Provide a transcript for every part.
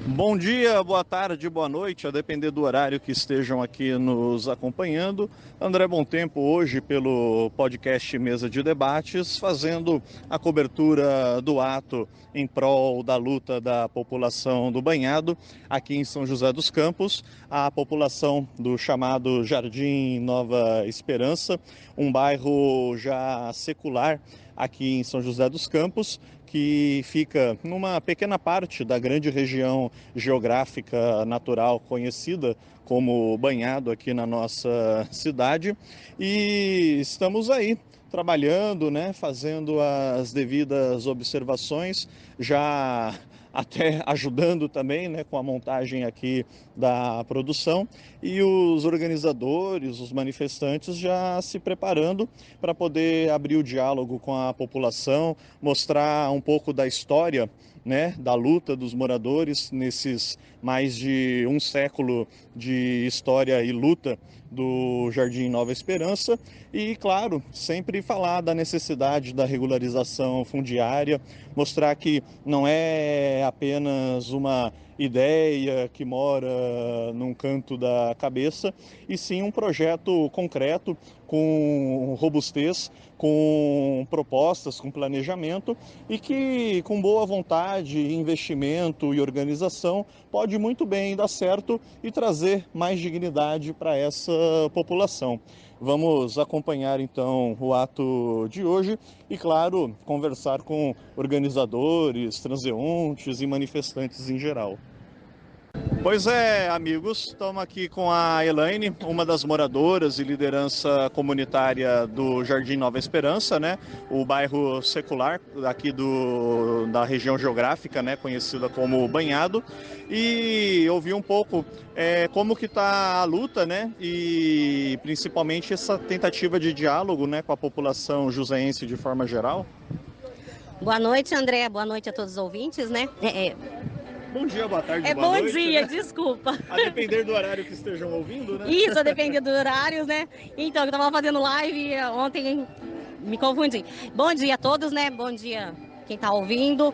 Bom dia, boa tarde, boa noite, a depender do horário que estejam aqui nos acompanhando. André Bom Tempo hoje pelo podcast Mesa de Debates, fazendo a cobertura do ato em prol da luta da população do Banhado aqui em São José dos Campos, a população do chamado Jardim Nova Esperança, um bairro já secular aqui em São José dos Campos, que fica numa pequena parte da grande região geográfica natural conhecida como Banhado aqui na nossa cidade. E estamos aí trabalhando, né, fazendo as devidas observações, já até ajudando também, né, com a montagem aqui da produção, e os organizadores, os manifestantes já se preparando para poder abrir o diálogo com a população, mostrar um pouco da história, né, da luta dos moradores nesses mais de um século de história e luta do Jardim Nova Esperança e, claro, sempre falar da necessidade da regularização fundiária, mostrar que não é apenas uma ideia que mora num canto da cabeça, e sim um projeto concreto, com robustez, com propostas, com planejamento, e que com boa vontade, investimento e organização pode muito bem dar certo e trazer mais dignidade para essa população. Vamos acompanhar então o ato de hoje e, claro, conversar com organizadores, transeuntes e manifestantes em geral. Pois é, amigos, estamos aqui com a Elaine, uma das moradoras e liderança comunitária do Jardim Nova Esperança, né? O bairro secular aqui da região geográfica, né? Conhecida como Banhado, e ouvir um pouco como que está a luta, né? E principalmente essa tentativa de diálogo, né, com a população joseense de forma geral. Boa noite, André. Boa noite a todos os ouvintes, né? Bom dia, boa tarde, boa noite. Bom dia, né? Desculpa. A depender do horário que estejam ouvindo, né? Isso, a depender do horário, né? Então, eu tava fazendo live ontem, me confundi. Bom dia a todos, né? Bom dia quem tá ouvindo.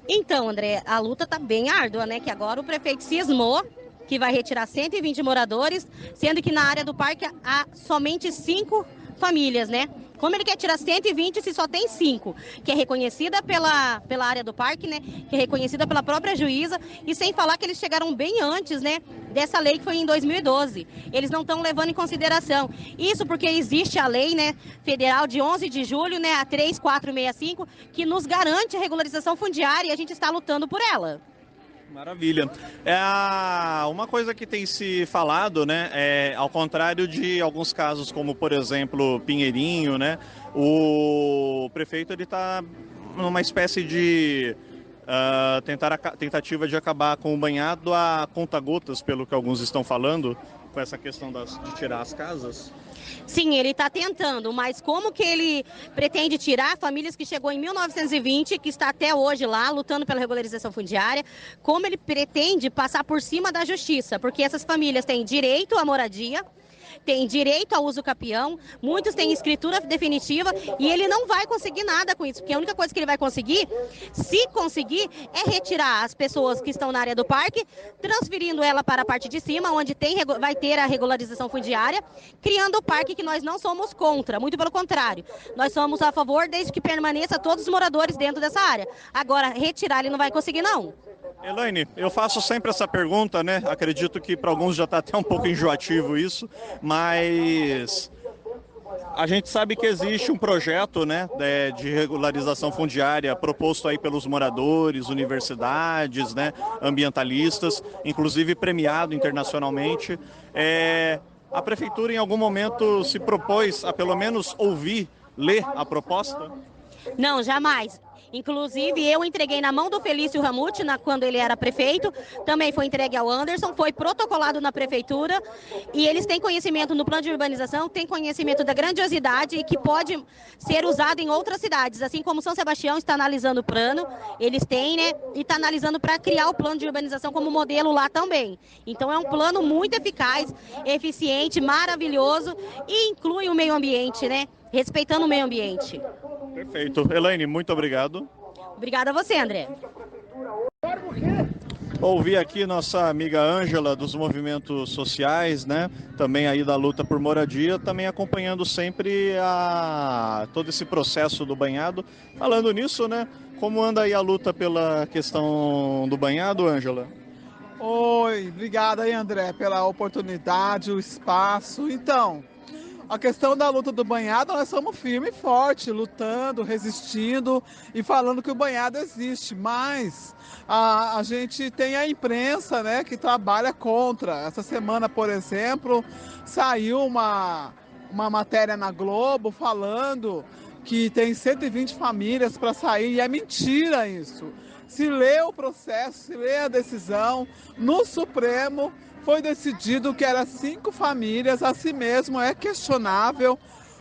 Então, André, a luta tá bem árdua, né? Que agora o prefeito cismou que vai retirar 120 moradores, sendo que na área do parque há somente 5 famílias, né? Como ele quer tirar 120 se só tem 5, que é reconhecida pela área do parque, né? Que é reconhecida pela própria juíza, e sem falar que eles chegaram bem antes, né? Dessa lei que foi em 2012. Eles não estão levando em consideração. Isso porque existe a lei, né, federal de 11 de julho, né, a 3465, que nos garante a regularização fundiária e a gente está lutando por ela. Maravilha. Uma coisa que tem se falado, né, ao contrário de alguns casos como, por exemplo, Pinheirinho, né, o prefeito ele está numa espécie de tentativa de acabar com o banhado a conta-gotas, pelo que alguns estão falando, com essa questão de tirar as casas. Sim, ele está tentando, mas como que ele pretende tirar famílias que chegou em 1920, que está até hoje lá, lutando pela regularização fundiária, como ele pretende passar por cima da justiça, porque essas famílias têm direito à moradia, tem direito ao uso capião, muitos têm escritura definitiva e ele não vai conseguir nada com isso, porque a única coisa que ele vai conseguir, se conseguir, é retirar as pessoas que estão na área do parque, transferindo ela para a parte de cima, onde vai ter a regularização fundiária, criando o parque que nós não somos contra, muito pelo contrário, nós somos a favor desde que permaneça todos os moradores dentro dessa área. Agora, retirar ele não vai conseguir, não. Elaine, eu faço sempre essa pergunta, né? Acredito que para alguns já está até um pouco enjoativo isso, mas a gente sabe que existe um projeto, né, de regularização fundiária proposto aí pelos moradores, universidades, né, ambientalistas, inclusive premiado internacionalmente. A prefeitura em algum momento se propôs a pelo menos ouvir, ler a proposta? Não, jamais. Inclusive, eu entreguei na mão do Felício Ramute, quando ele era prefeito, também foi entregue ao Anderson, foi protocolado na prefeitura, e eles têm conhecimento no plano de urbanização, têm conhecimento da grandiosidade e que pode ser usado em outras cidades, assim como São Sebastião está analisando o plano, eles têm, né, e está analisando para criar o plano de urbanização como modelo lá também. Então é um plano muito eficaz, eficiente, maravilhoso e inclui o meio ambiente, né, respeitando o meio ambiente. Perfeito. Elaine, muito obrigado. Obrigada a você, André. Ouvi aqui nossa amiga Ângela dos movimentos sociais, né? Também aí da luta por moradia, também acompanhando sempre todo esse processo do banhado. Falando nisso, né? Como anda aí a luta pela questão do banhado, Ângela? Oi, obrigado aí, André, pela oportunidade, o espaço. Então, a questão da luta do banhado, nós somos firme e forte, lutando, resistindo e falando que o banhado existe, mas a gente tem a imprensa, né, que trabalha contra. Essa semana, por exemplo, saiu uma matéria na Globo falando que tem 120 famílias para sair, e é mentira isso. Se lê o processo, se lê a decisão, no Supremo foi decidido que era 5 famílias, assim mesmo é questionável,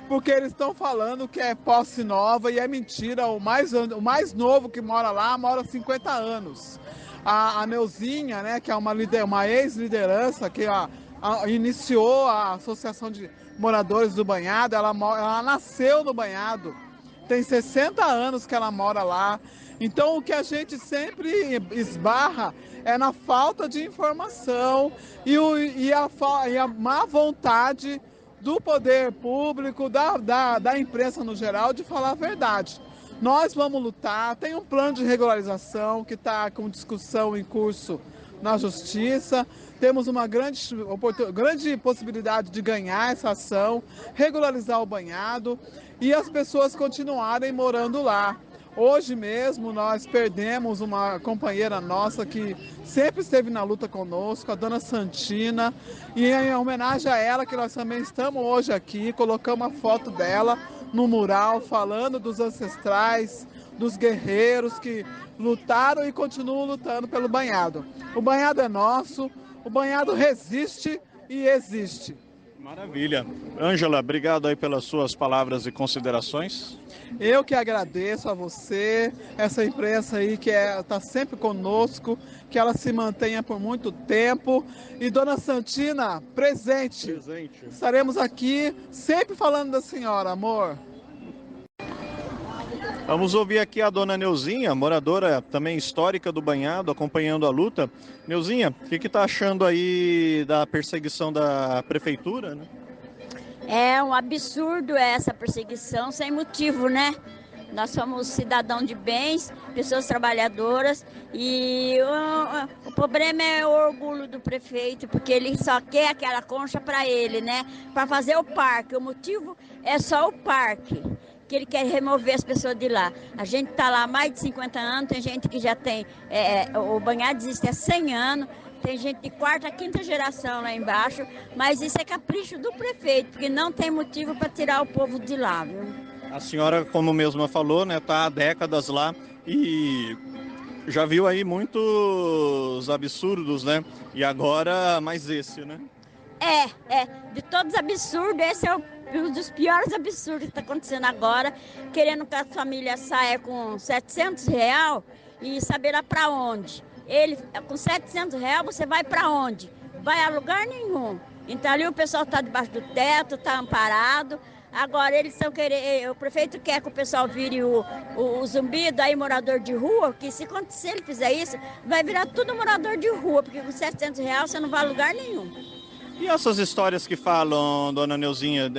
porque eles estão falando que é posse nova e é mentira. O mais novo que mora lá mora 50 anos. A Neuzinha, né, que é uma ex-liderança que iniciou a Associação de Moradores do Banhado, ela nasceu no Banhado, tem 60 anos que ela mora lá. Então, o que a gente sempre esbarra é na falta de informação e a má vontade do poder público, da imprensa no geral, de falar a verdade. Nós vamos lutar, tem um plano de regularização que está com discussão em curso na Justiça, temos uma grande possibilidade de ganhar essa ação, regularizar o banhado e as pessoas continuarem morando lá. Hoje mesmo nós perdemos uma companheira nossa que sempre esteve na luta conosco, a dona Santina, e em homenagem a ela que nós também estamos hoje aqui, colocamos a foto dela no mural falando dos ancestrais, dos guerreiros que lutaram e continuam lutando pelo banhado. O banhado é nosso, o banhado resiste e existe. Maravilha. Ângela, obrigado aí pelas suas palavras e considerações. Eu que agradeço a você, essa imprensa aí que está sempre conosco, que ela se mantenha por muito tempo. E dona Santina, presente. Estaremos aqui sempre falando da senhora, amor. Vamos ouvir aqui a dona Neuzinha, moradora também histórica do Banhado, acompanhando a luta. Neuzinha, o que está achando aí da perseguição da prefeitura, né? É um absurdo essa perseguição sem motivo, né? Nós somos cidadãos de bens, pessoas trabalhadoras, e o problema é o orgulho do prefeito, porque ele só quer aquela concha para ele, né? Para fazer o parque. O motivo é só o parque, que ele quer remover as pessoas de lá. A gente está lá há mais de 50 anos, tem gente que já tem, o banhado existe há 100 anos, tem gente de quarta, quinta geração lá embaixo, mas isso é capricho do prefeito, porque não tem motivo para tirar o povo de lá, viu? A senhora, como mesma falou, né, está há décadas lá e já viu aí muitos absurdos, né? E agora mais esse, né? De todos os absurdos, esse é um dos piores absurdos que está acontecendo agora, querendo que a família saia com R$700 e saberá para onde. Ele, com R$700, você vai para onde? Vai a lugar nenhum. Então ali o pessoal está debaixo do teto, está amparado. Agora eles estão querendo, o prefeito quer que o pessoal vire o zumbido aí, morador de rua, que se ele fizer isso, vai virar tudo morador de rua, porque com R$700 você não vai a lugar nenhum. E essas histórias que falam, dona Neuzinha,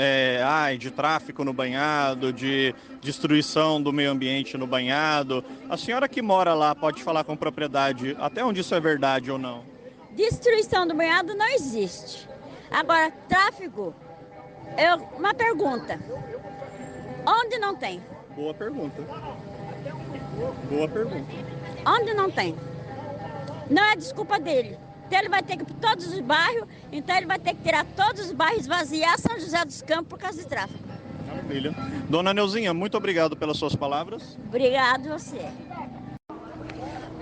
de tráfico no banhado, de destruição do meio ambiente no banhado, a senhora que mora lá pode falar com propriedade até onde isso é verdade ou não? Destruição do banhado não existe. Agora, tráfico, uma pergunta, onde não tem? Boa pergunta. Boa pergunta. Onde não tem? Não é desculpa dele. Então ele vai ter que ir para todos os bairros, então ele vai ter que tirar todos os bairros, esvaziar São José dos Campos por causa de tráfico. Maravilha. Dona Neuzinha, muito obrigado pelas suas palavras. Obrigado você.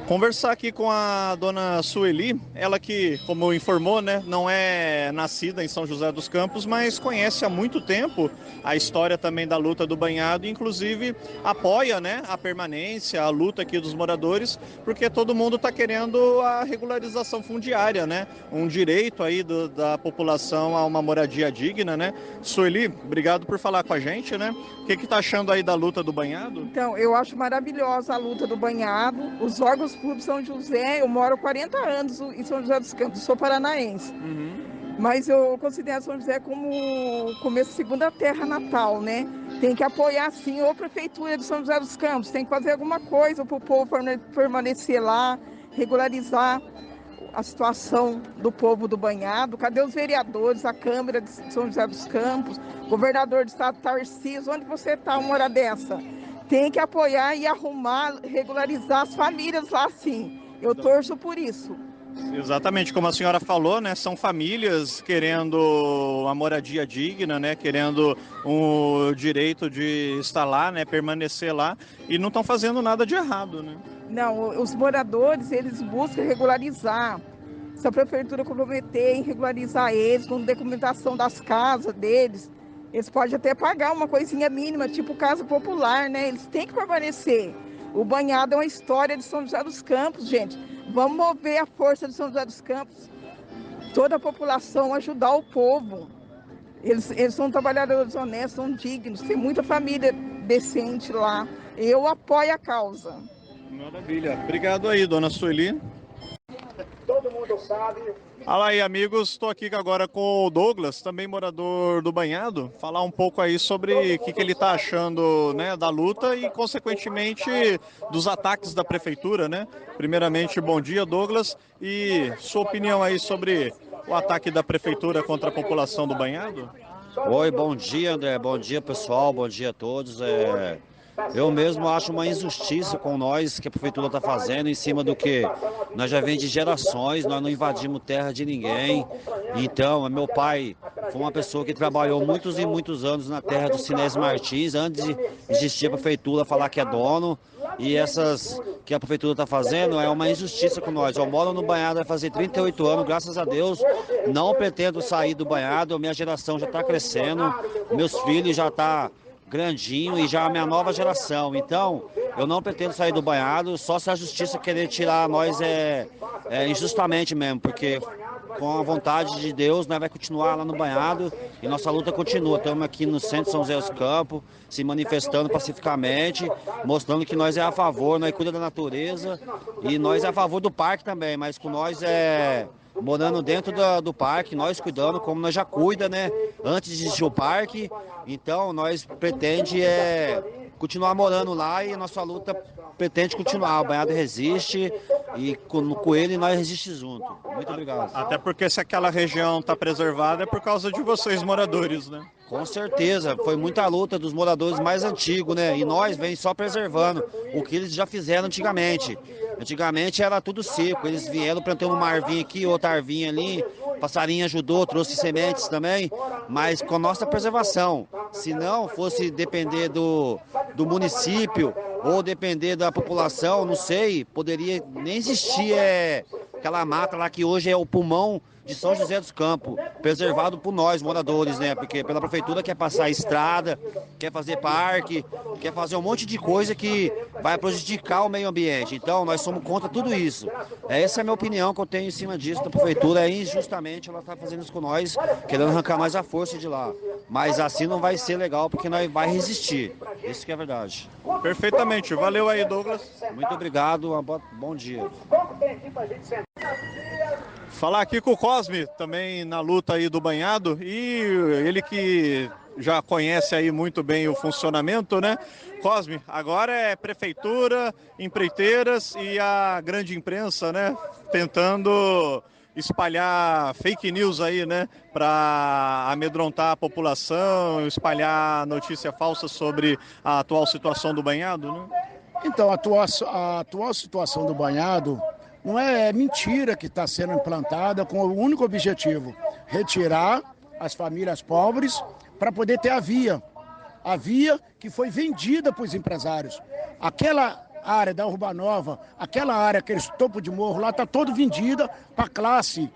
Conversar aqui com a dona Sueli, ela que, como informou, né, não é nascida em São José dos Campos, mas conhece há muito tempo a história também da luta do banhado, e inclusive apoia, né, a permanência, a luta aqui dos moradores, porque todo mundo está querendo a regularização fundiária, né, um direito aí da população a uma moradia digna, né. Sueli, obrigado por falar com a gente, né. O que está achando aí da luta do banhado? Então, eu acho maravilhosa a luta do banhado, os órgãos Clube São José, eu moro há 40 anos em São José dos Campos, sou paranaense. Mas eu considero São José como começo segunda terra natal, né? Tem que apoiar, sim, a Prefeitura de São José dos Campos. Tem que fazer alguma coisa para o povo permanecer lá, regularizar a situação do povo do Banhado. Cadê os vereadores, a Câmara de São José dos Campos, governador do estado Tarcísio? Onde você está uma hora dessa? Tem que apoiar e arrumar, regularizar as famílias lá, sim. Eu torço por isso. Exatamente, como a senhora falou, né? São famílias querendo uma moradia digna, né? Querendo o direito de estar lá, né? Permanecer lá, e não estão fazendo nada de errado, né? Não, os moradores, eles buscam regularizar. Se a prefeitura comprometer em regularizar eles, com documentação das casas deles, eles podem até pagar uma coisinha mínima, tipo casa popular, né? Eles têm que permanecer. O Banhado é uma história de São José dos Campos, gente. Vamos mover a força de São José dos Campos, toda a população, ajudar o povo. Eles são trabalhadores honestos, são dignos, tem muita família decente lá. Eu apoio a causa. Maravilha. Obrigado aí, dona Sueli. Todo mundo sabe. Fala aí, amigos. Estou aqui agora com o Douglas, também morador do Banhado, falar um pouco aí sobre o que ele está achando, né, da luta e, consequentemente, dos ataques da prefeitura, né? Primeiramente, bom dia, Douglas, e sua opinião aí sobre o ataque da prefeitura contra a população do Banhado? Oi, bom dia, André, bom dia, pessoal, bom dia a todos. Eu mesmo acho uma injustiça com nós que a prefeitura está fazendo em cima do que nós já vem de gerações, nós não invadimos terra de ninguém. Então, meu pai foi uma pessoa que trabalhou muitos e muitos anos na terra do Sinés Martins, antes de existir a prefeitura falar que é dono. E essas que a prefeitura está fazendo é uma injustiça com nós. Eu moro no Banhado, vai fazer 38 anos, graças a Deus, não pretendo sair do Banhado, minha geração já está crescendo, meus filhos já estão grandinho e já a minha nova geração. Então, eu não pretendo sair do Banhado, só se a justiça querer tirar nós injustamente mesmo, porque com a vontade de Deus, nós vai continuar lá no Banhado e nossa luta continua. Estamos aqui no centro de São José dos Campos, se manifestando pacificamente, mostrando que nós é a favor, nós cuida da natureza e nós é a favor do parque também, mas com nós morando dentro do parque, nós cuidando como nós já cuida, né? Antes de existir o parque, então nós pretende continuar morando lá e a nossa luta pretende continuar. O Banhado resiste e com ele nós resistimos junto. Muito obrigado. Até porque se aquela região está preservada é por causa de vocês, moradores, né? Com certeza, foi muita luta dos moradores mais antigos, né? E nós vem só preservando o que eles já fizeram antigamente. Antigamente era tudo seco, eles vieram plantando uma arvinha aqui, outra arvinha ali, passarinho ajudou, trouxe sementes também, mas com a nossa preservação. Se não fosse depender do município ou depender da população, não sei, poderia nem existir aquela mata lá que hoje é o pulmão de São José dos Campos, preservado por nós, moradores, né? Porque pela prefeitura quer passar a estrada, quer fazer parque, quer fazer um monte de coisa que vai prejudicar o meio ambiente. Então, nós somos contra tudo isso. Essa é a minha opinião que eu tenho em cima disso da prefeitura. Injustamente ela está fazendo isso com nós, querendo arrancar mais a força de lá. Mas assim não vai ser legal, porque nós vai resistir. Isso que é verdade. Perfeitamente. Valeu aí, Douglas. Muito obrigado. Bom dia. Falar aqui com o Cosme, também na luta aí do Banhado, e ele que já conhece aí muito bem o funcionamento, né? Cosme, agora é prefeitura, empreiteiras e a grande imprensa, né? Tentando espalhar fake news aí, né? Para amedrontar a população, espalhar notícia falsa sobre a atual situação do Banhado, né? Então, a atual situação do Banhado não é mentira que está sendo implantada com o único objetivo, retirar as famílias pobres para poder ter a via que foi vendida para os empresários. Aquela área da Urbanova, aquela área, aqueles topo de morro lá, está todo vendida para a classe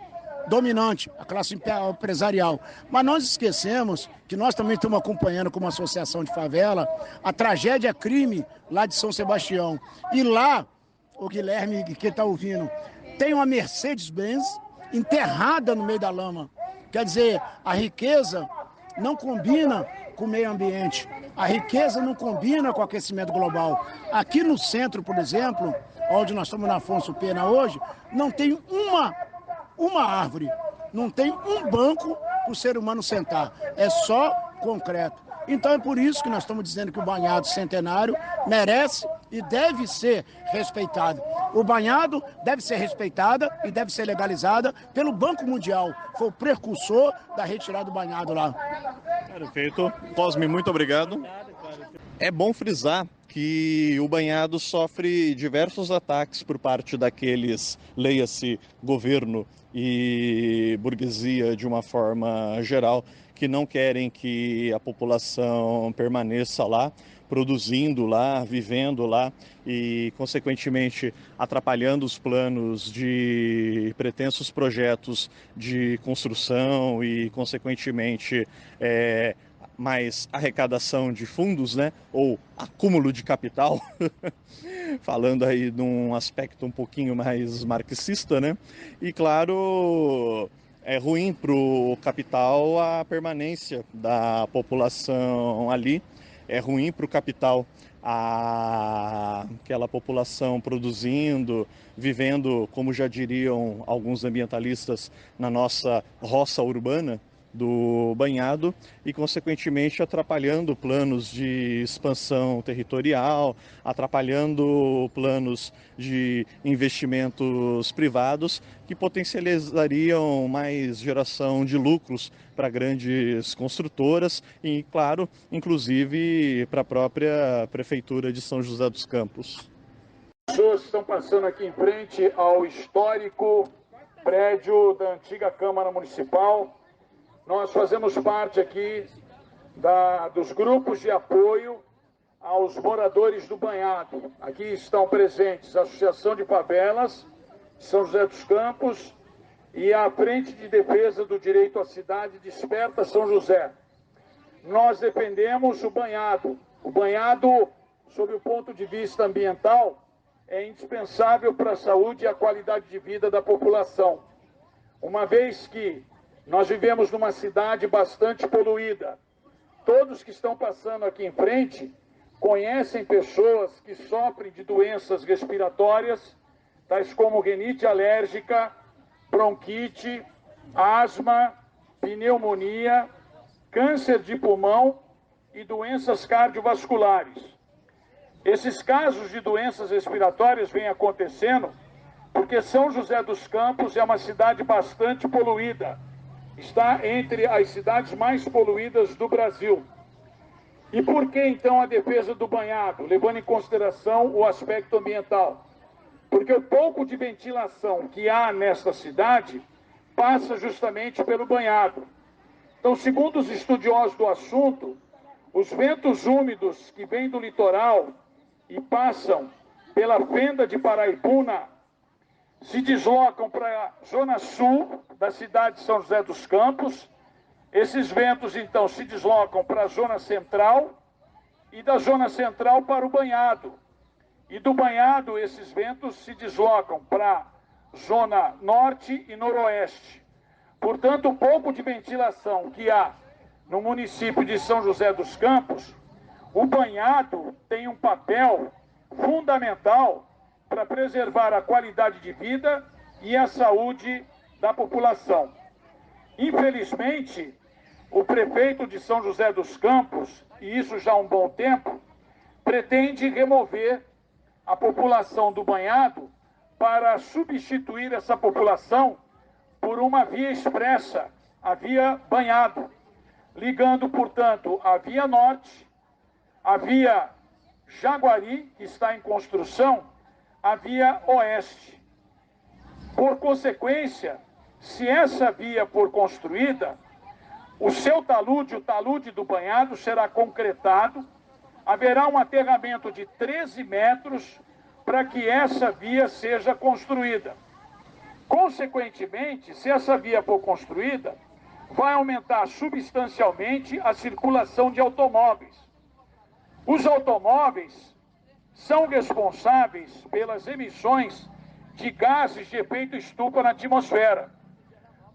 dominante, a classe empresarial. Mas nós esquecemos que nós também estamos acompanhando como associação de favela a tragédia crime lá de São Sebastião. E lá, o Guilherme que está ouvindo, tem uma Mercedes-Benz enterrada no meio da lama. Quer dizer, a riqueza não combina com o meio ambiente. A riqueza não combina com o aquecimento global. Aqui no centro, por exemplo, onde nós estamos na Afonso Pena hoje, não tem uma árvore, não tem um banco para o ser humano sentar, é só concreto. Então é por isso que nós estamos dizendo que o banhado centenário merece e deve ser respeitado. O banhado deve ser respeitada e deve ser legalizada pelo Banco Mundial. Foi o precursor da retirada do banhado lá. Perfeito. Cosme, muito obrigado. É bom frisar que o banhado sofre diversos ataques por parte daqueles, leia-se, governo e burguesia de uma forma geral, que não querem que a população permaneça lá, produzindo lá, vivendo lá e, consequentemente, atrapalhando os planos de pretensos projetos de construção e, consequentemente, mais arrecadação de fundos, né, ou acúmulo de capital, falando aí de um aspecto um pouquinho mais marxista, né, e claro, é ruim para o capital a permanência da população ali, é ruim para o capital aquela população produzindo, vivendo, como já diriam alguns ambientalistas, na nossa roça urbana do banhado e, consequentemente, atrapalhando planos de expansão territorial, atrapalhando planos de investimentos privados que potencializariam mais geração de lucros para grandes construtoras e, claro, inclusive para a própria Prefeitura de São José dos Campos. As pessoas estão passando aqui em frente ao histórico prédio da antiga Câmara Municipal. Nós fazemos parte aqui dos grupos de apoio aos moradores do banhado. Aqui estão presentes a Associação de Favelas de São José dos Campos e a Frente de Defesa do Direito à Cidade Desperta São José. Nós defendemos o banhado. O banhado, sob o ponto de vista ambiental, é indispensável para a saúde e a qualidade de vida da população, uma vez que nós vivemos numa cidade bastante poluída. Todos que estão passando aqui em frente conhecem pessoas que sofrem de doenças respiratórias, tais como rinite alérgica, bronquite, asma, pneumonia, câncer de pulmão e doenças cardiovasculares. Esses casos de doenças respiratórias vêm acontecendo porque São José dos Campos é uma cidade bastante poluída. Está entre as cidades mais poluídas do Brasil. E por que, então, a defesa do banhado, levando em consideração o aspecto ambiental? Porque o pouco de ventilação que há nesta cidade passa justamente pelo banhado. Então, segundo os estudiosos do assunto, os ventos úmidos que vêm do litoral e passam pela fenda de Paraibuna se deslocam para a zona sul da cidade de São José dos Campos. Esses ventos, então, se deslocam para a zona central e da zona central para o banhado. E do banhado, esses ventos se deslocam para a zona norte e noroeste. Portanto, o pouco de ventilação que há no município de São José dos Campos, o banhado tem um papel fundamental para preservar a qualidade de vida e a saúde da população. Infelizmente, o prefeito de São José dos Campos, e isso já há um bom tempo, pretende remover a população do banhado para substituir essa população por uma via expressa, a via banhado, ligando, portanto, a via norte, a via Jaguari, que está em construção, a via oeste. Por consequência, se essa via for construída, o seu talude, o talude do banhado, será concretado, haverá um aterramento de 13 metros para que essa via seja construída. Consequentemente, se essa via for construída, vai aumentar substancialmente a circulação de automóveis. Os automóveis são responsáveis pelas emissões de gases de efeito estufa na atmosfera.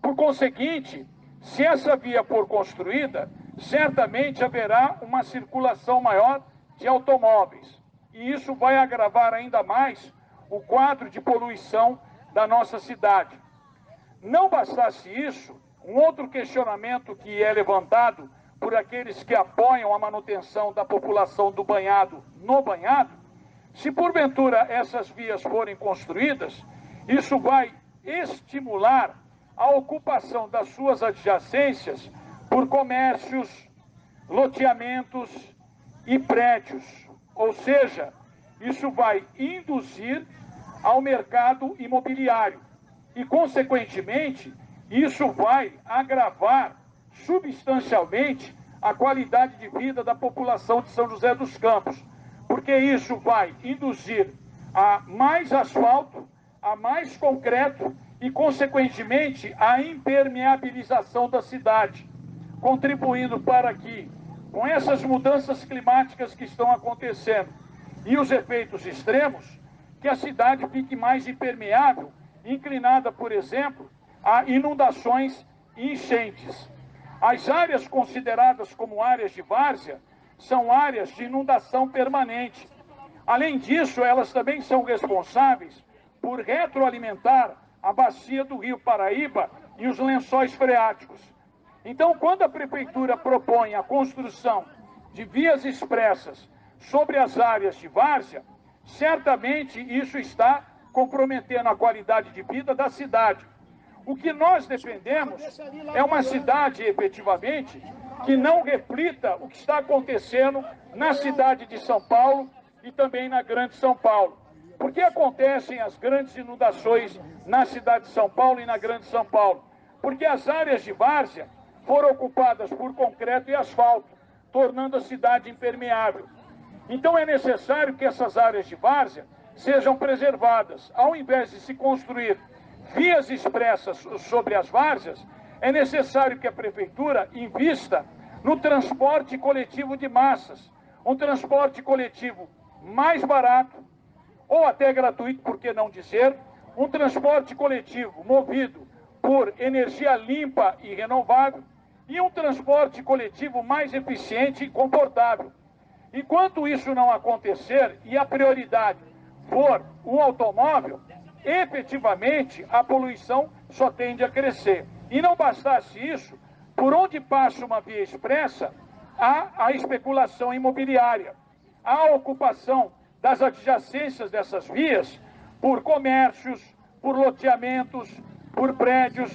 Por conseguinte, se essa via for construída, certamente haverá uma circulação maior de automóveis. E isso vai agravar ainda mais o quadro de poluição da nossa cidade. Não bastasse isso, um outro questionamento que é levantado por aqueles que apoiam a manutenção da população do banhado no banhado, se porventura essas vias forem construídas, isso vai estimular a ocupação das suas adjacências por comércios, loteamentos e prédios. Ou seja, isso vai induzir ao mercado imobiliário e, consequentemente, isso vai agravar substancialmente a qualidade de vida da população de São José dos Campos, porque isso vai induzir a mais asfalto, a mais concreto e, consequentemente, a impermeabilização da cidade, contribuindo para que, com essas mudanças climáticas que estão acontecendo e os efeitos extremos, que a cidade fique mais impermeável, inclinada, por exemplo, a inundações e enchentes. As áreas consideradas como áreas de várzea são áreas de inundação permanente. Além disso, elas também são responsáveis por retroalimentar a bacia do Rio Paraíba e os lençóis freáticos. Então, quando a Prefeitura propõe a construção de vias expressas sobre as áreas de várzea, certamente isso está comprometendo a qualidade de vida da cidade. O que nós defendemos é uma cidade, efetivamente, que não reflita o que está acontecendo na cidade de São Paulo e também na Grande São Paulo. Por que acontecem as grandes inundações na cidade de São Paulo e na Grande São Paulo? Porque as áreas de várzea foram ocupadas por concreto e asfalto, tornando a cidade impermeável. Então é necessário que essas áreas de várzea sejam preservadas. Ao invés de se construir vias expressas sobre as várzeas, é necessário que a Prefeitura invista no transporte coletivo de massas, um transporte coletivo mais barato, ou até gratuito, por que não dizer, um transporte coletivo movido por energia limpa e renovável, e um transporte coletivo mais eficiente e confortável. Enquanto isso não acontecer e a prioridade for o automóvel, efetivamente a poluição só tende a crescer. E não bastasse isso, por onde passa uma via expressa, há a especulação imobiliária, há a ocupação das adjacências dessas vias por comércios, por loteamentos, por prédios.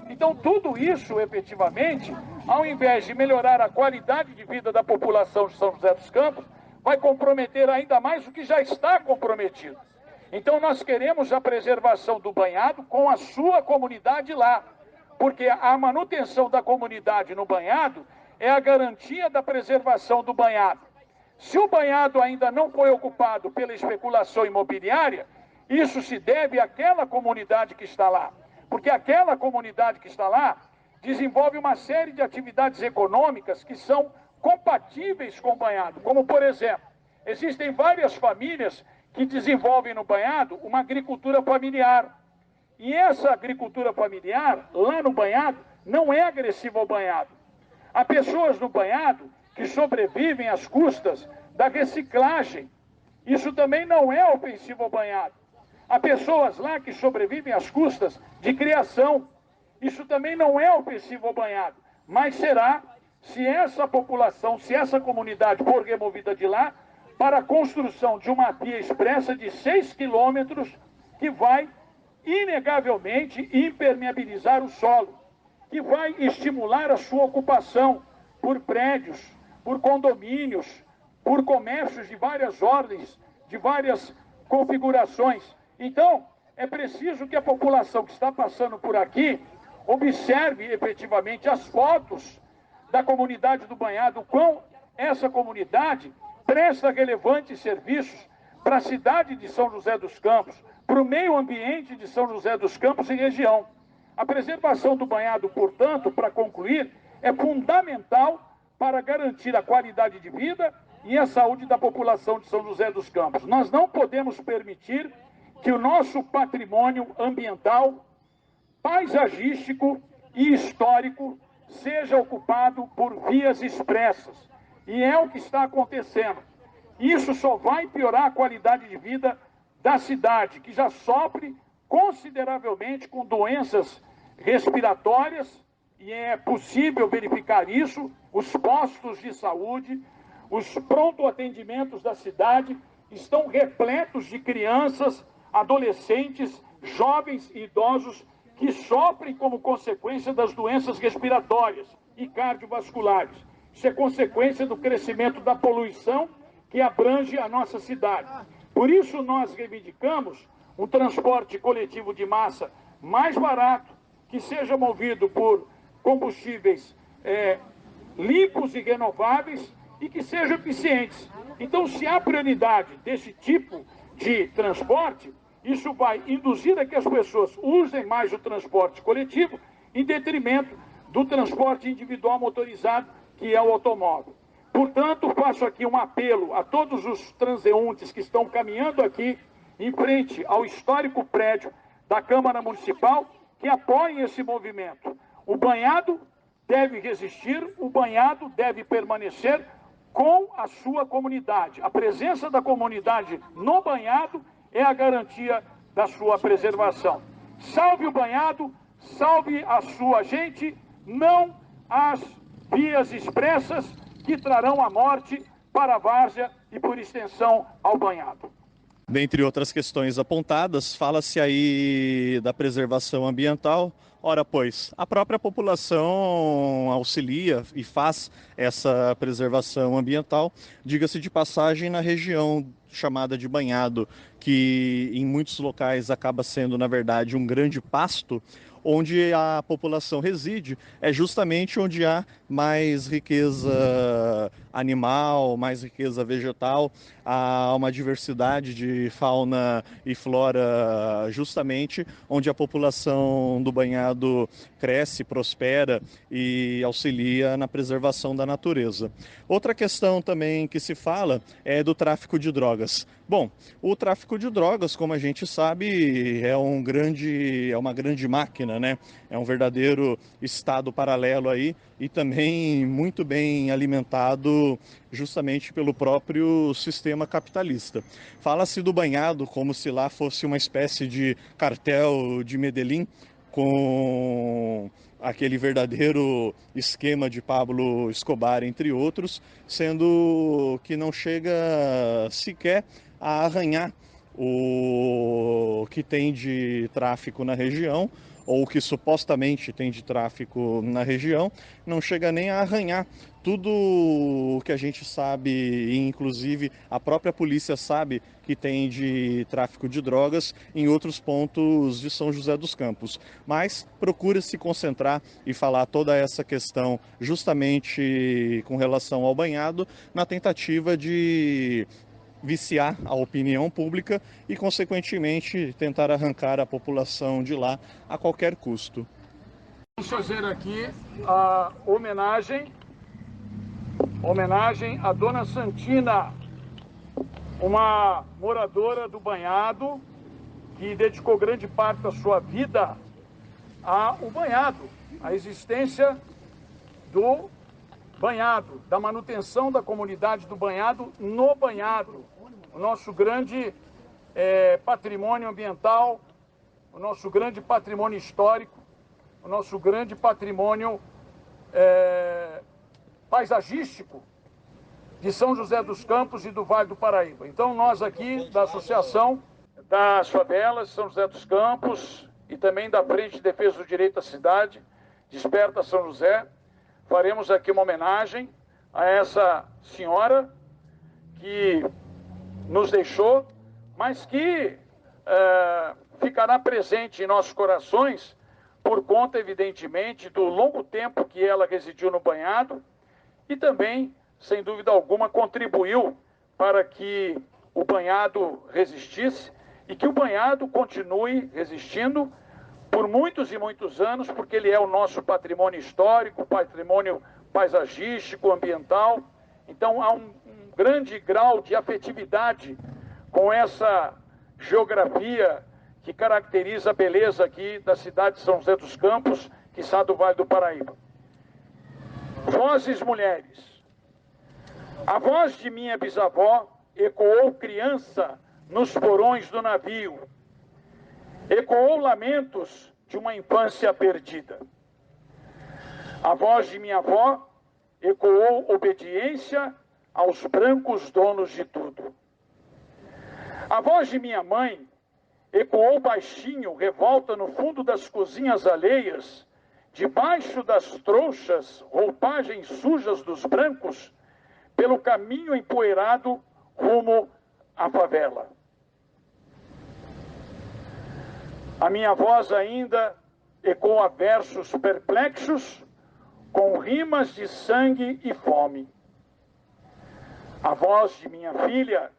Então tudo isso, efetivamente, ao invés de melhorar a qualidade de vida da população de São José dos Campos, vai comprometer ainda mais o que já está comprometido. Então nós queremos a preservação do banhado com a sua comunidade lá, porque a manutenção da comunidade no banhado é a garantia da preservação do banhado. Se o banhado ainda não foi ocupado pela especulação imobiliária, isso se deve àquela comunidade que está lá, porque aquela comunidade que está lá desenvolve uma série de atividades econômicas que são compatíveis com o banhado, como, por exemplo, existem várias famílias que desenvolvem no banhado uma agricultura familiar. E essa agricultura familiar, lá no banhado, não é agressiva ao banhado. Há pessoas no banhado que sobrevivem às custas da reciclagem. Isso também não é ofensivo ao banhado. Há pessoas lá que sobrevivem às custas de criação. Isso também não é ofensivo ao banhado. Mas será se essa população, se essa comunidade for removida de lá, para a construção de uma via expressa de 6 quilômetros que vai, inegavelmente, impermeabilizar o solo, que vai estimular a sua ocupação por prédios, por condomínios, por comércios de várias ordens, de várias configurações. Então, é preciso que a população que está passando por aqui observe efetivamente as fotos da comunidade do banhado, o quão essa comunidade presta relevantes serviços para a cidade de São José dos Campos, para o meio ambiente de São José dos Campos e região. A preservação do banhado, portanto, para concluir, é fundamental para garantir a qualidade de vida e a saúde da população de São José dos Campos. Nós não podemos permitir que o nosso patrimônio ambiental, paisagístico e histórico seja ocupado por vias expressas. E é o que está acontecendo. Isso só vai piorar a qualidade de vida da cidade, que já sofre consideravelmente com doenças respiratórias, e é possível verificar isso, os postos de saúde, os pronto-atendimentos da cidade estão repletos de crianças, adolescentes, jovens e idosos que sofrem como consequência das doenças respiratórias e cardiovasculares. Isso é consequência do crescimento da poluição que abrange a nossa cidade. Por isso nós reivindicamos um transporte coletivo de massa mais barato, que seja movido por combustíveis limpos e renováveis e que sejam eficientes. Então, se há prioridade desse tipo de transporte, isso vai induzir a que as pessoas usem mais o transporte coletivo em detrimento do transporte individual motorizado, que é o automóvel. Portanto, faço aqui um apelo a todos os transeuntes que estão caminhando aqui em frente ao histórico prédio da Câmara Municipal, que apoiem esse movimento. O banhado deve resistir, o banhado deve permanecer com a sua comunidade. A presença da comunidade no banhado é a garantia da sua preservação. Salve o banhado, salve a sua gente, não as vias expressas que trarão a morte para a várzea e, por extensão, ao banhado. Dentre outras questões apontadas, fala-se aí da preservação ambiental. Ora, pois, a própria população auxilia e faz essa preservação ambiental, diga-se de passagem, na região chamada de Banhado, que em muitos locais acaba sendo, na verdade, um grande pasto, onde a população reside, é justamente onde há mais riqueza animal, mais riqueza vegetal, há uma diversidade de fauna e flora, justamente onde a população do banhado cresce, prospera e auxilia na preservação da natureza. Outra questão também que se fala é do tráfico de drogas. Bom, o tráfico de drogas, como a gente sabe, é uma grande máquina, né? É um verdadeiro estado paralelo aí e também muito bem alimentado justamente pelo próprio sistema capitalista. Fala-se do banhado como se lá fosse uma espécie de cartel de Medellín, com aquele verdadeiro esquema de Pablo Escobar, entre outros, sendo que não chega sequer a arranhar o que tem de tráfico na região, ou que supostamente tem de tráfico na região, não chega nem a arranhar tudo o que a gente sabe, e inclusive a própria polícia sabe que tem de tráfico de drogas em outros pontos de São José dos Campos. Mas procura se concentrar e falar toda essa questão justamente com relação ao banhado, na tentativa de viciar a opinião pública e, consequentemente, tentar arrancar a população de lá a qualquer custo. Vamos fazer aqui a homenagem à Dona Santina, uma moradora do banhado que dedicou grande parte da sua vida ao banhado, à existência do banhado, da manutenção da comunidade do banhado no banhado, o nosso grande patrimônio ambiental, o nosso grande patrimônio histórico, o nosso grande patrimônio paisagístico de São José dos Campos e do Vale do Paraíba. Então nós aqui da Associação das Favelas São José dos Campos e também da Frente de Defesa do Direito à Cidade, Desperta São José, faremos aqui uma homenagem a essa senhora que nos deixou, mas que ficará presente em nossos corações por conta, evidentemente, do longo tempo que ela residiu no banhado e também, sem dúvida alguma, contribuiu para que o banhado resistisse e que o banhado continue resistindo por muitos e muitos anos, porque ele é o nosso patrimônio histórico, patrimônio paisagístico, ambiental. Então há um grande grau de afetividade com essa geografia que caracteriza a beleza aqui da cidade de São José dos Campos, quiçá do Vale do Paraíba. Vozes mulheres. A voz de minha bisavó ecoou criança nos porões do navio, ecoou lamentos de uma infância perdida. A voz de minha avó ecoou obediência aos brancos donos de tudo. A voz de minha mãe ecoou baixinho revolta no fundo das cozinhas alheias, debaixo das trouxas, roupagens sujas dos brancos, pelo caminho empoeirado rumo à favela. A minha voz ainda ecoa versos perplexos com rimas de sangue e fome. A voz de minha filha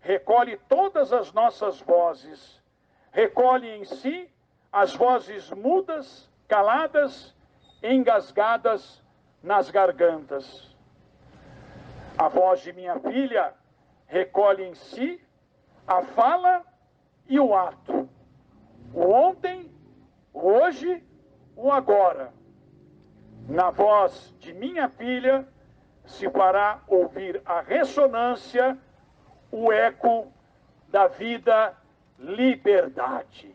recolhe todas as nossas vozes, recolhe em si as vozes mudas, caladas, engasgadas nas gargantas. A voz de minha filha recolhe em si a fala e o ato, o ontem, o hoje, o agora. Na voz de minha filha se fará ouvir a ressonância, o eco da vida liberdade.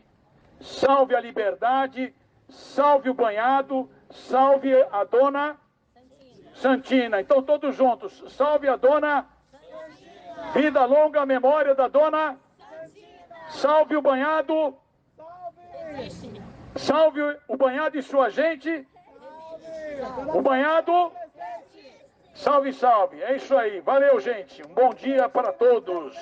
Salve a liberdade, salve o banhado, salve a dona Santina. Então todos juntos, salve a dona Santina. Vida longa a memória da dona Santina. Salve o banhado, salve o banhado e sua gente. O banhado, salve, salve. É isso aí. Valeu, gente. Um bom dia para todos.